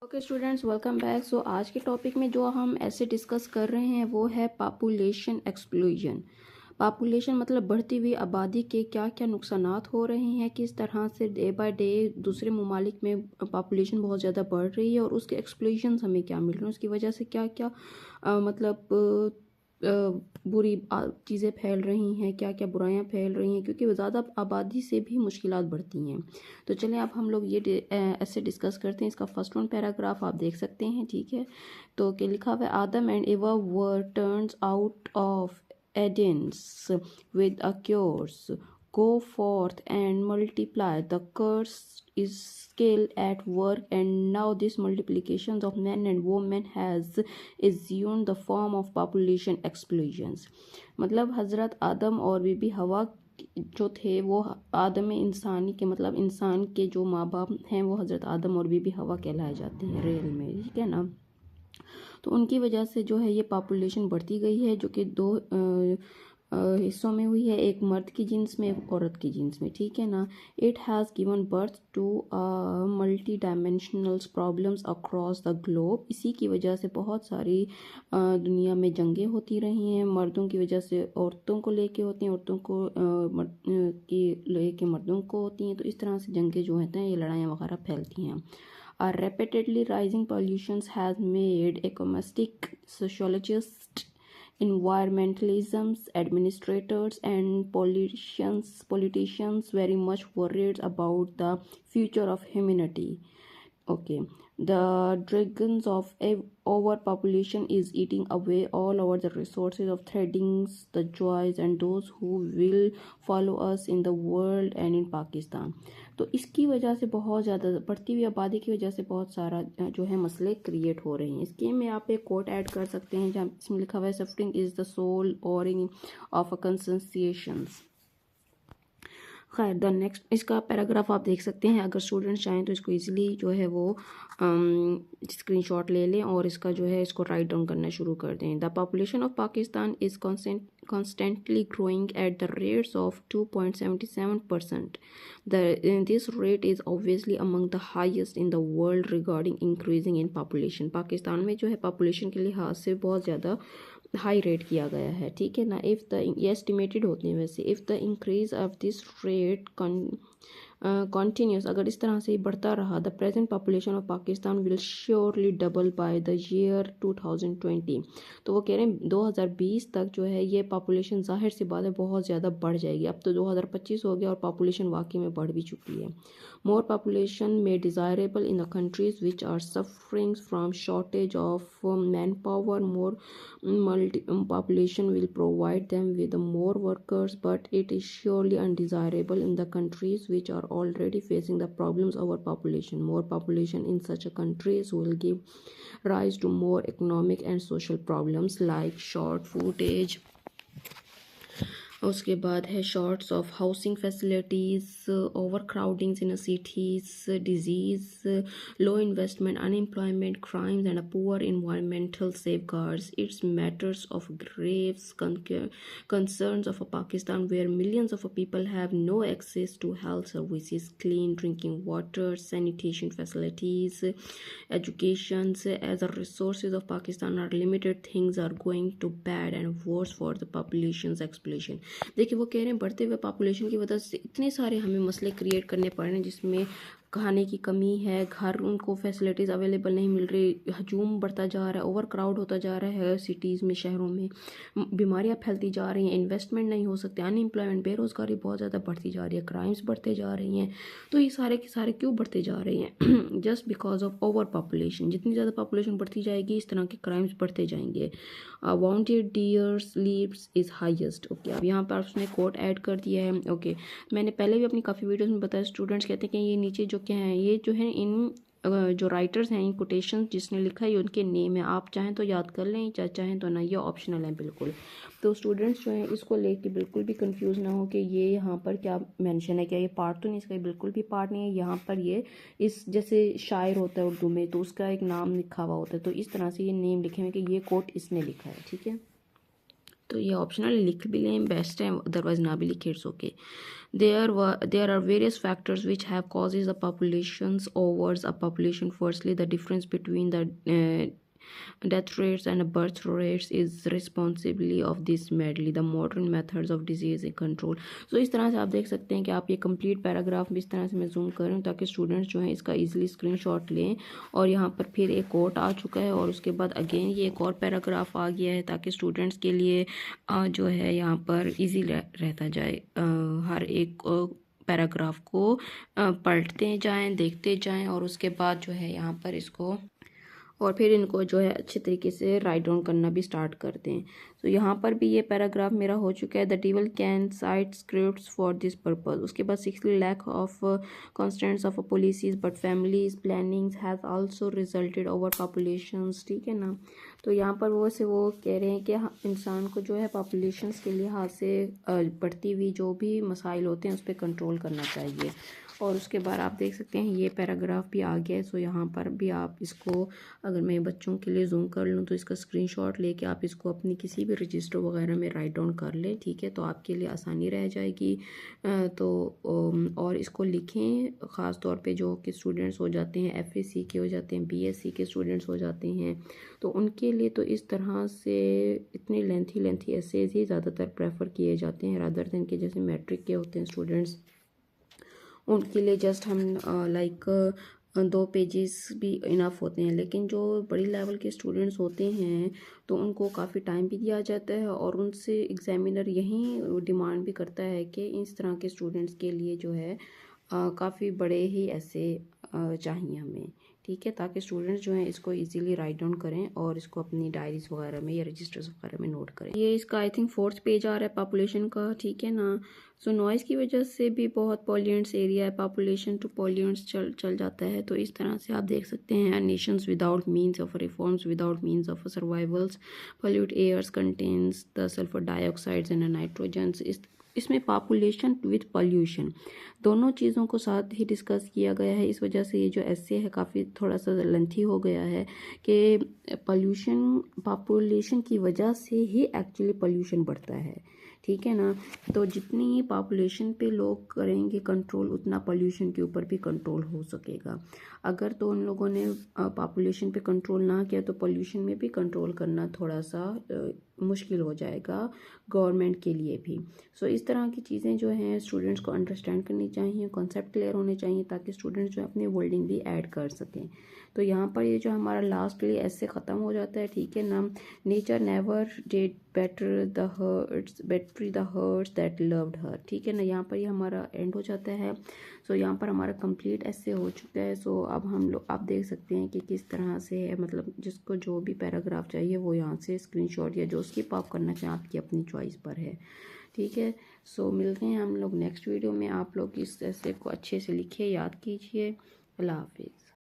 Okay students, welcome back. So आज के topic में जो हम ऐसे डिस्कस कर रहे हैं वो है पॉपुलेशन एक्सप्लोजन। पॉपुलेशन मतलब बढ़ती हुई आबादी के क्या क्या नुकसानात हो रहे हैं, किस तरह से डे बाय डे दूसरे ममालिक में पॉपुलेशन बहुत ज़्यादा बढ़ रही है और उसके एक्सप्लोजन हमें क्या मिल रहे हैं, उसकी वजह से क्या क्या बुरी चीज़ें फैल रही हैं, क्या क्या बुराइयां फैल रही हैं, क्योंकि ज़्यादा आबादी से भी मुश्किलात बढ़ती हैं। तो चलें अब हम लोग ये ऐसे डिस्कस करते हैं। इसका फर्स्ट वन पैराग्राफ आप देख सकते हैं, ठीक है। तो क्या लिखा हुआ है, Adam and Eva were turns out of Eden's with a curse. Go forth and multiply. The curse is still at work, and now this multiplications of men and women has assumed the form of population explosions. मतलब हज़रत आदम और बीबी हवा जो थे वो आदम इंसानी के मतलब इंसान के जो माँ बाप हैं वो हज़रत आदम और बीबी हवा कहलाए जाते हैं रियल में, ठीक है ना। तो उनकी वजह से जो है ये पॉपुलेशन बढ़ती गई है, जो कि दो हिस्सों में हुई है, एक मर्द की जिन्स में, एक औरत की जिन्स में, ठीक है ना। It has given birth to multi dimensional problems across the globe. इसी की वजह से बहुत सारी दुनिया में जंगें होती रही हैं। मर्दों की वजह से औरतों को लेके होती हैं, औरतों को लेके मर्दों को होती हैं। तो इस तरह से जंगें जो होते हैं, ये लड़ाइयाँ वगैरह फैलती हैं। A repeatedly rising pollution has made economists, sociologists, environmentalists, administrators, and politicians very much worried about the future of humanity. Okay, the dragons of overpopulation is eating away all over the resources of threatening the joys and those who will follow us in the world and in Pakistan. तो इसकी वजह से बहुत ज़्यादा बढ़ती हुई आबादी की वजह से बहुत सारा जो है मसले क्रिएट हो रहे हैं। इसके में आप एक कोट ऐड कर सकते हैं जहाँ इसमें लिखा हुआ है, सफरिंग इज़ द सोल ओरिंग ऑफ अ कंसेंसिएशंस। खैर, द नेक्स्ट इसका पैराग्राफ आप देख सकते हैं। अगर स्टूडेंट्स चाहें तो इसको इजीली जो है वो स्क्रीनशॉट ले लें और इसका जो है इसको राइट डाउन करना शुरू कर दें। The population of Pakistan is constantly growing at the rates of 2.77%. This rate is obviously among the highest in the world regarding increasing in population. Pakistan में जो है पॉपुलेशन के लिहाज से बहुत ज़्यादा हाई रेट किया गया है, ठीक है ना। इफ़ द ये एस्टिमेटेड होते हैं वैसे, if the increase of this rate continuous, अगर इस तरह से ही बढ़ता रहा, the present population of Pakistan will surely double by the year 2020। तो वो कह रहे हैं 2020 तक जो है ये पॉपुलेशन जाहिर सी बात है बहुत ज़्यादा बढ़ जाएगी। अब तो 2025 हो गया और पॉपुलेशन वाकई में बढ़ भी चुकी है। मोर पॉपुलेशन में desirable in the countries which are suffering from shortage of man power. More population will provide them with more workers, but it is surely undesirable in the countries which are already facing the problems of overpopulation. More population in such a countries will give rise to more economic and social problems like short footage, उसके बाद है shorts of housing facilities, over crowdings in cities, diseases, low investment, unemployment, crimes and a poor environmental safeguards. It's matters of graves concerns of a Pakistan where millions of people have no access to health services, clean drinking water, sanitation facilities, education. As the resources of Pakistan are limited, things are going to bad and worse for the population's explosion. देखिए वो कह रहे हैं बढ़ते हुए population की वजह से इतने सारे हमें मसले क्रिएट करने पड़ रहे हैं, जिसमें खाने की कमी है, घर उनको फैसिलिटीज़ अवेलेबल नहीं मिल रही, हजूम बढ़ता जा रहा है, ओवर क्राउड होता जा रहा है सिटीज़ में, शहरों में बीमारियां फैलती जा रही हैं, इन्वेस्टमेंट नहीं हो सकते, अनएम्प्लॉयमेंट, बेरोज़गारी बहुत ज़्यादा बढ़ती जा रही है, क्राइम्स बढ़ते जा रही हैं। तो ये सारे के सारे क्यों बढ़ते जा रहे हैं? Just because of over population. जितनी ज़्यादा पॉपुलेशन बढ़ती जाएगी इस तरह के क्राइम्स बढ़ते जाएंगे। Wanted dears leaves is highest. Okay, अब यहाँ पर उसने कोट ऐड कर दिया है। ओके, मैंने पहले भी अपनी काफ़ी वीडियोस में बताया, स्टूडेंट्स कहते हैं कि ये नीचे जो क्या है, ये जो है इन जो राइटर्स हैं, इन कोटेशन जिसने लिखा है उनके नेम है। आप चाहें तो याद कर लें, चाहें तो ना, ये ऑप्शनल है बिल्कुल। तो स्टूडेंट्स जो हैं इसको लेके बिल्कुल भी कंफ्यूज ना हो कि ये यहाँ पर क्या मेंशन है, क्या ये पार्ट तो नहीं, इसका बिल्कुल भी पार्ट नहीं है। यहाँ पर ये इस जैसे शायर होता है उर्दू में तो उसका एक नाम लिखा हुआ होता है, तो इस तरह से ये नेम लिखे हुए कि ये कोट इसने लिखा है, ठीक है। तो ये ऑप्शनल लिख भी लें बेस्ट है, अदरवाइज ना भी लिखे, it's okay. There are various factors which have causes the populations overs a population. Firstly, the difference between the death rates and birth rates is responsibly of this medley the modern methods of disease control. So इस तरह से आप देख सकते हैं कि आप ये कंप्लीट पैराग्राफ भी इस तरह से मैं जूम करूँ ताकि स्टूडेंट्स जो हैं इसका इजीली स्क्रीनशॉट लें। और यहाँ पर फिर एक कोट आ चुका है और उसके बाद अगेन ये एक और पैराग्राफ आ गया है ताकि स्टूडेंट्स के लिए जो है यहाँ पर ईजी रहता जाए। हर एक पैराग्राफ को पढ़ते जाएं, देखते जाएं और उसके बाद जो है यहाँ पर इसको और फिर इनको जो है अच्छे तरीके से राइट डाउन करना भी स्टार्ट कर दें। तो यहाँ पर भी ये पैराग्राफ मेरा हो चुका है। The table can cite scripts for this purpose. उसके बाद 6 lack of constants of policies but families plannings has also resulted over populations, ठीक है ना। तो यहाँ पर वो कह रहे हैं कि इंसान को जो है पॉपुलेशंस के लिहाज से बढ़ती हुई जो भी मसाइल होते हैं उस पर कंट्रोल करना चाहिए। और उसके बाद आप देख सकते हैं ये पैराग्राफ भी आ गया है। सो यहाँ पर भी आप इसको अगर मैं बच्चों के लिए जूम कर लूँ तो इसका स्क्रीनशॉट लेके आप इसको अपनी किसी भी रजिस्टर वगैरह में राइट डाउन कर लें, ठीक है। तो आपके लिए आसानी रह जाएगी। और इसको लिखें, ख़ास तौर पे जो कि स्टूडेंट्स हो जाते हैं FAC के हो जाते हैं, BSc के स्टूडेंट्स हो जाते हैं, तो उनके लिए तो इस तरह से इतने लेंथी एसेज ही ज़्यादातर प्रेफर किए जाते हैं रादर देन के जैसे मैट्रिक के होते हैं स्टूडेंट्स, उनके लिए जस्ट हम लाइक 2 पेजेस भी इनफ होते हैं। लेकिन जो बड़ी लेवल के स्टूडेंट्स होते हैं तो उनको काफ़ी टाइम भी दिया जाता है और उनसे एग्जामिनर यही डिमांड भी करता है कि इस तरह के स्टूडेंट्स के लिए जो है काफ़ी बड़े ही ऐसे चाहिए हमें, ठीक है, ताकि स्टूडेंट्स जो हैं इसको इजीली राइट डाउन करें और इसको अपनी डायरीज वगैरह में या रजिस्टर्स वगैरह में नोट करें। ये इसका आई थिंक 4th पेज आ रहा है पॉपुलेशन का, ठीक है ना। सो नॉइज़ की वजह से भी बहुत पॉल्यूएंट्स एरिया है, पॉपुलेशन टू पॉल्यूएंट्स चल जाता है। तो इस तरह से आप देख सकते हैं nations without means of reforms without means of survivals pollute airs contains the sulphur dioxides and nitrogens. इसमें पॉपुलेशन विद पॉल्यूशन दोनों चीज़ों को साथ ही डिस्कस किया गया है। इस वजह से ये जो ऐसे है काफ़ी थोड़ा सा लेंथी हो गया है कि पॉपुलेशन की वजह से ही एक्चुअली पॉल्यूशन बढ़ता है, ठीक है ना। तो जितनी पॉपुलेशन पे लोग करेंगे कंट्रोल उतना पॉल्यूशन के ऊपर भी कंट्रोल हो सकेगा। अगर तो उन लोगों ने पॉपुलेशन पे कंट्रोल ना किया तो पॉल्यूशन में भी कंट्रोल करना थोड़ा सा मुश्किल हो जाएगा गवर्नमेंट के लिए भी। सो इस तरह की चीज़ें जो हैं स्टूडेंट्स को अंडरस्टैंड करनी चाहिए, कॉन्सेप्ट क्लियर होने चाहिए ताकि स्टूडेंट्स जो है अपनी वर्डिंग भी ऐड कर सकें। तो यहाँ पर ये जो हमारा लास्टली ऐसे ख़त्म हो जाता है, ठीक है ना। Nature never did betray the hearts that loved her, ठीक है ना। यहाँ पर ये हमारा एंड हो जाता है। सो यहाँ पर हमारा कंप्लीट ऐसे हो चुका है। सो अब हम लोग आप देख सकते हैं कि किस तरह से है, मतलब जिसको जो भी पैराग्राफ चाहिए वो यहाँ से स्क्रीनशॉट या जो स्किप आप करना चाहें आपकी अपनी चॉइस पर है, ठीक है। सो मिलते हैं हम लोग नेक्स्ट वीडियो में। आप लोग इस ऐसे को अच्छे से लिखिए, याद कीजिए। अल्लाह हाफिज़।